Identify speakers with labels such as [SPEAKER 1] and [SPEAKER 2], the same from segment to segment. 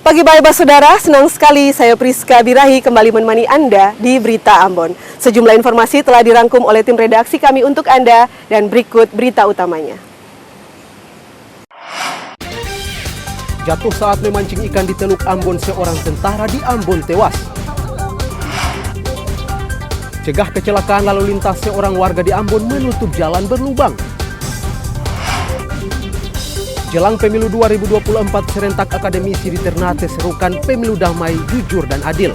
[SPEAKER 1] Pagi baik saudara, senang sekali saya Priska Birahi kembali menemani Anda di Berita Ambon. Sejumlah informasi telah dirangkum oleh tim redaksi kami untuk Anda dan berikut berita utamanya.
[SPEAKER 2] Jatuh saat memancing ikan di Teluk Ambon, seorang tentara di Ambon tewas. Cegah kecelakaan lalu lintas, seorang warga di Ambon menutup jalan berlubang. Jelang pemilu 2024, serentak akademisi di Ternate serukan pemilu damai, jujur, dan adil.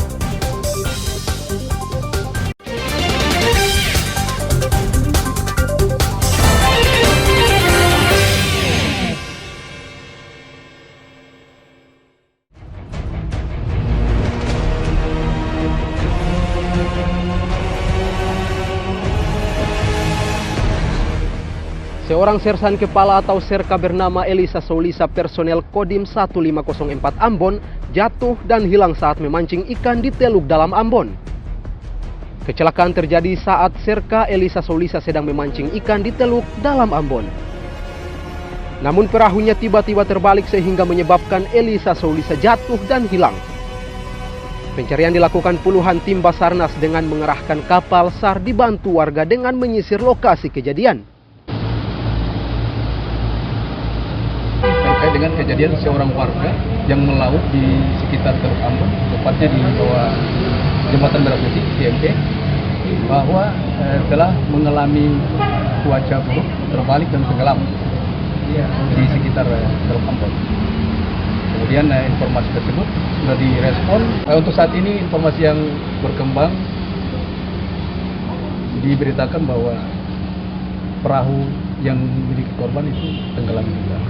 [SPEAKER 2] Seorang sersan kepala atau serka bernama Elisa Soulisa personel Kodim 1504 Ambon jatuh dan hilang saat memancing ikan di Teluk Dalam Ambon. Kecelakaan terjadi saat serka Elisa Soulisa sedang memancing ikan di Teluk Dalam Ambon. Namun perahunya tiba-tiba terbalik sehingga menyebabkan Elisa Soulisa jatuh dan hilang. Pencarian dilakukan puluhan tim Basarnas dengan mengerahkan kapal SAR dibantu warga dengan menyisir lokasi kejadian.
[SPEAKER 3] Dengan kejadian seorang warga yang melaut di sekitar Teluk Ambon, tepatnya di bawah jembatan Merah Putih (JMP), bahwa telah mengalami cuaca buruk, terbalik dan tenggelam di sekitar Teluk Ambon. Kemudian informasi tersebut sudah direspon. Untuk saat ini informasi yang berkembang diberitakan bahwa perahu yang memiliki korban itu tenggelam juga.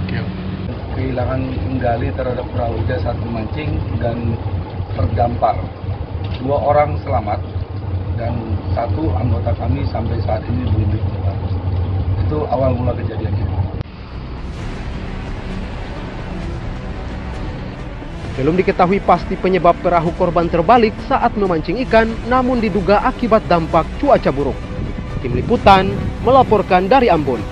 [SPEAKER 3] Kehilangan kendali terhadap perahu saat memancing dan terdampar. 2 orang selamat dan 1 anggota kami sampai saat ini belum ditemukan. Itu awal mula kejadiannya.
[SPEAKER 2] Belum diketahui pasti penyebab perahu korban terbalik saat memancing ikan, namun diduga akibat dampak cuaca buruk. Tim Liputan melaporkan dari Ambon.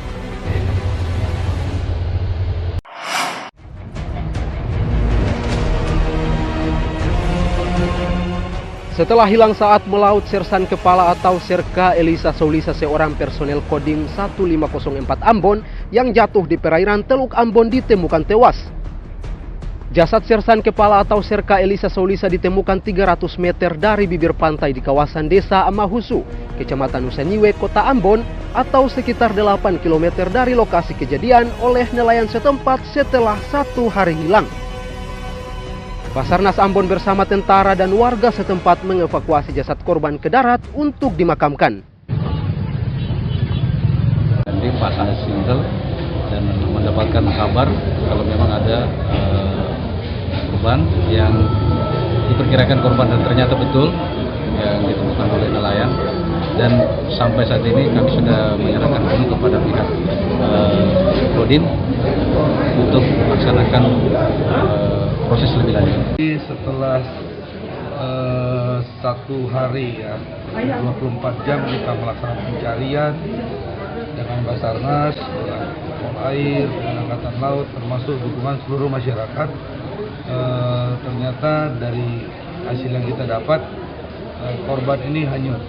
[SPEAKER 2] Setelah hilang saat melaut, sersan kepala atau serka Elisa Soulisa, seorang personel Kodim 1504 Ambon yang jatuh di perairan Teluk Ambon, ditemukan tewas. Jasad sersan kepala atau serka Elisa Soulisa ditemukan 300 meter dari bibir pantai di kawasan Desa Amahusu, Kecamatan Nusanyiwe, Kota Ambon, atau sekitar 8 km dari lokasi kejadian oleh nelayan setempat setelah 1 hari hilang. Basarnas Ambon bersama tentara dan warga setempat mengevakuasi jasad korban ke darat untuk dimakamkan.
[SPEAKER 4] Tim pasang single dan mendapatkan kabar kalau memang ada korban yang diperkirakan korban dan ternyata betul yang ditemukan oleh nelayan, dan sampai saat ini kami sudah menyerahkan penuh kepada pihak Kodim untuk melaksanakan proses lebih lanjut.
[SPEAKER 3] Setelah 1 hari 24 jam kita melaksanakan pencarian dengan Basarnas, Pol Air, dengan Angkatan Laut, termasuk dukungan seluruh masyarakat. Ternyata dari hasil yang kita dapat, korban ini hanyut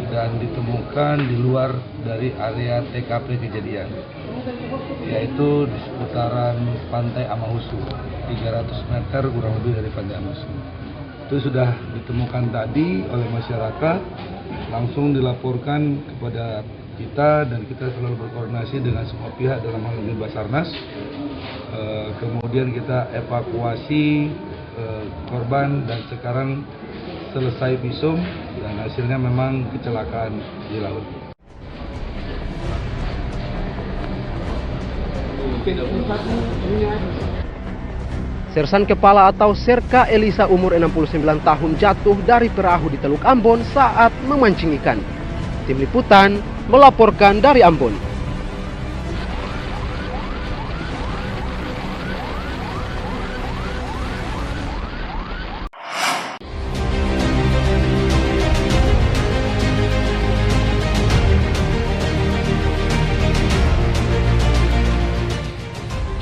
[SPEAKER 3] dan ditemukan di luar dari area TKP kejadian, yaitu di seputaran Pantai Amahusu, 300 meter kurang lebih dari Pantai Amahusu. Itu sudah ditemukan tadi oleh masyarakat, langsung dilaporkan kepada kita, dan kita selalu berkoordinasi dengan semua pihak dalam hal ini Basarnas. Kemudian kita evakuasi korban dan sekarang selesai visum dan hasilnya memang kecelakaan di laut.
[SPEAKER 2] Sersan kepala atau serka Elisa umur 69 tahun jatuh dari perahu di Teluk Ambon saat memancing ikan. Tim Liputan melaporkan dari Ambon.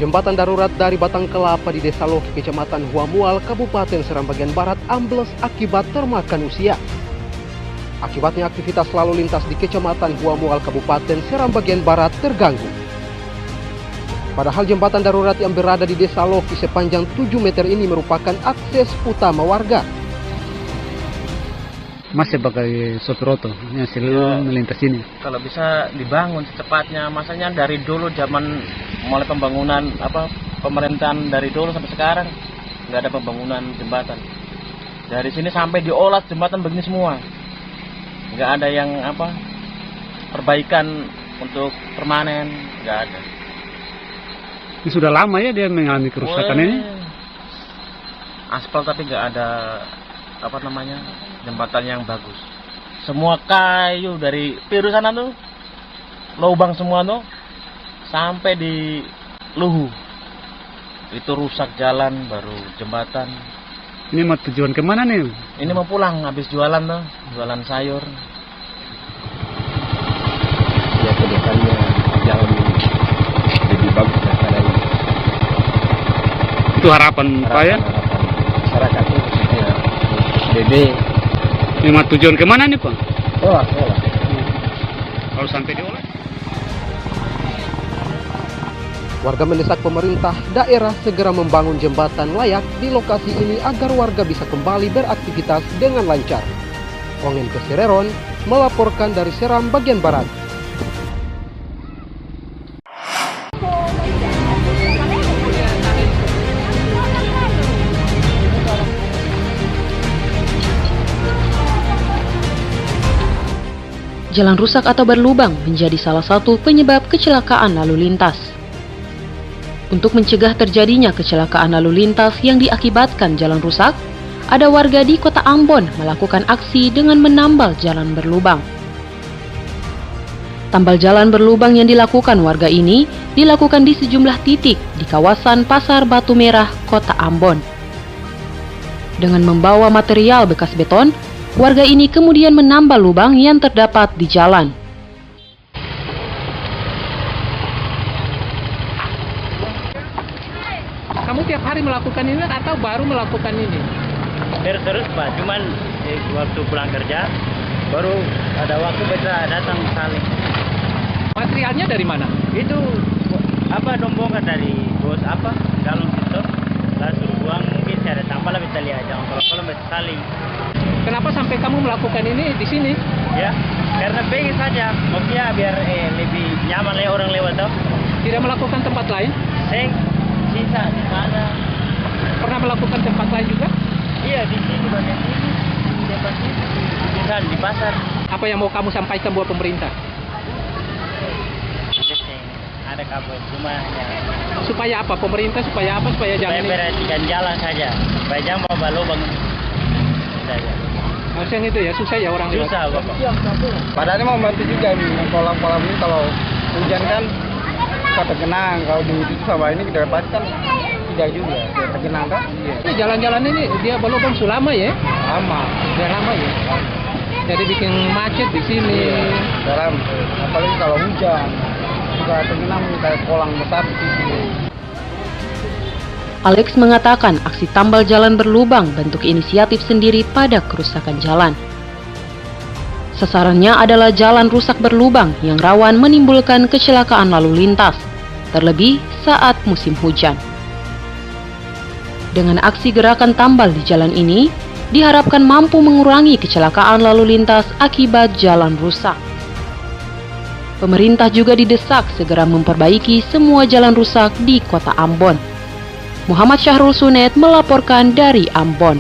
[SPEAKER 2] Jembatan darurat dari Batang Kelapa di Desa Loki, Kecamatan Huamual, Kabupaten Seram bagian Barat ambles akibat termakan usia. Akibatnya aktivitas lalu lintas di Kecamatan Huamual, Kabupaten Seram bagian Barat terganggu. Padahal jembatan darurat yang berada di Desa Loki sepanjang 7 meter ini merupakan akses utama warga.
[SPEAKER 5] Mas sebagai sopir oto yang selalu melintas ini,
[SPEAKER 6] kalau bisa dibangun secepatnya, masanya dari dulu zaman mulai pembangunan pemerintahan dari dulu sampai sekarang nggak ada pembangunan jembatan. Dari sini sampai diolah jembatan begini semua, nggak ada yang perbaikan untuk permanen, nggak ada.
[SPEAKER 5] ini sudah lama ya dia mengalami kerusakan ini.
[SPEAKER 6] Aspal tapi nggak ada jembatan yang bagus. Semua kayu dari Piru sana tuh lubang semua tuh sampai di Luhu. Itu rusak jalan, baru jembatan.
[SPEAKER 5] Ini mau tujuan kemana nih?
[SPEAKER 6] Ini mau pulang habis jualan tuh, jualan sayur.
[SPEAKER 7] Ya kedepannya jalan lebih bagus caranya.
[SPEAKER 5] Itu harapan Pak ya?
[SPEAKER 7] Masyarakat itu khususnya Dede.
[SPEAKER 5] Ini mau tujuan kemana nih Pak?
[SPEAKER 7] Olah.
[SPEAKER 5] Kalau sampai diolah.
[SPEAKER 2] Warga mendesak pemerintah daerah segera membangun jembatan layak di lokasi ini agar warga bisa kembali beraktivitas dengan lancar. Ongen Kesireron melaporkan dari Seram bagian Barat.
[SPEAKER 8] Jalan rusak atau berlubang menjadi salah satu penyebab kecelakaan lalu lintas. Untuk mencegah terjadinya kecelakaan lalu lintas yang diakibatkan jalan rusak, ada warga di Kota Ambon melakukan aksi dengan menambal jalan berlubang. Tambal jalan berlubang yang dilakukan warga ini dilakukan di sejumlah titik di kawasan Pasar Batu Merah, Kota Ambon. Dengan membawa material bekas beton, warga ini kemudian menambal lubang yang terdapat di jalan.
[SPEAKER 5] Kamu tiap hari melakukan ini atau baru melakukan ini?
[SPEAKER 6] Terus Pak, cuman waktu pulang kerja baru ada waktu bisa datang sekali.
[SPEAKER 5] Materialnya dari mana?
[SPEAKER 6] Itu dombongan dari bos galon situ, langsung buang, mungkin saya ada tambah lebih tali aja, kalau bisa sekali.
[SPEAKER 5] Kenapa sampai kamu melakukan ini di sini?
[SPEAKER 6] Ya, karena pengen saja, maksudnya biar lebih nyaman orang lewat tuh.
[SPEAKER 5] Tidak melakukan tempat lain?
[SPEAKER 6] Sisa di sana.
[SPEAKER 5] Pernah melakukan tempat lain juga?
[SPEAKER 6] Iya, di sini bagian sini, di depan sini, di pasar.
[SPEAKER 5] Apa yang mau kamu sampaikan buat pemerintah?
[SPEAKER 6] Ada kabel rumahnya.
[SPEAKER 5] Supaya apa? Pemerintah supaya apa? Supaya
[SPEAKER 6] Supaya
[SPEAKER 5] jangan
[SPEAKER 6] perhatikan jalan saja. Supaya jangan bawa lubang saja.
[SPEAKER 5] Maksudnya itu ya, susah ya orang lewat.
[SPEAKER 6] Susah Bapak.
[SPEAKER 7] Padahal ini mau bantu juga nih, yang kolam-kolam ini kalau hujan kan kita tergenang, kalau di sama ini kita dapat kan tidak juga, dia tergenang kan? Iya.
[SPEAKER 5] Ini jalan-jalan ini dia berlubang selama ya?
[SPEAKER 7] Lama.
[SPEAKER 5] Udah lama ya? Jadi bikin macet di sini.
[SPEAKER 7] Dalam, apalagi kalau hujan, juga tergenang kayak kolam besar di sini.
[SPEAKER 8] Alex mengatakan aksi tambal jalan berlubang bentuk inisiatif sendiri pada kerusakan jalan. Sasarannya adalah jalan rusak berlubang yang rawan menimbulkan kecelakaan lalu lintas, terlebih saat musim hujan. Dengan aksi gerakan tambal di jalan ini, diharapkan mampu mengurangi kecelakaan lalu lintas akibat jalan rusak. Pemerintah juga didesak segera memperbaiki semua jalan rusak di Kota Ambon. Muhammad Syahrul Sunet melaporkan dari Ambon.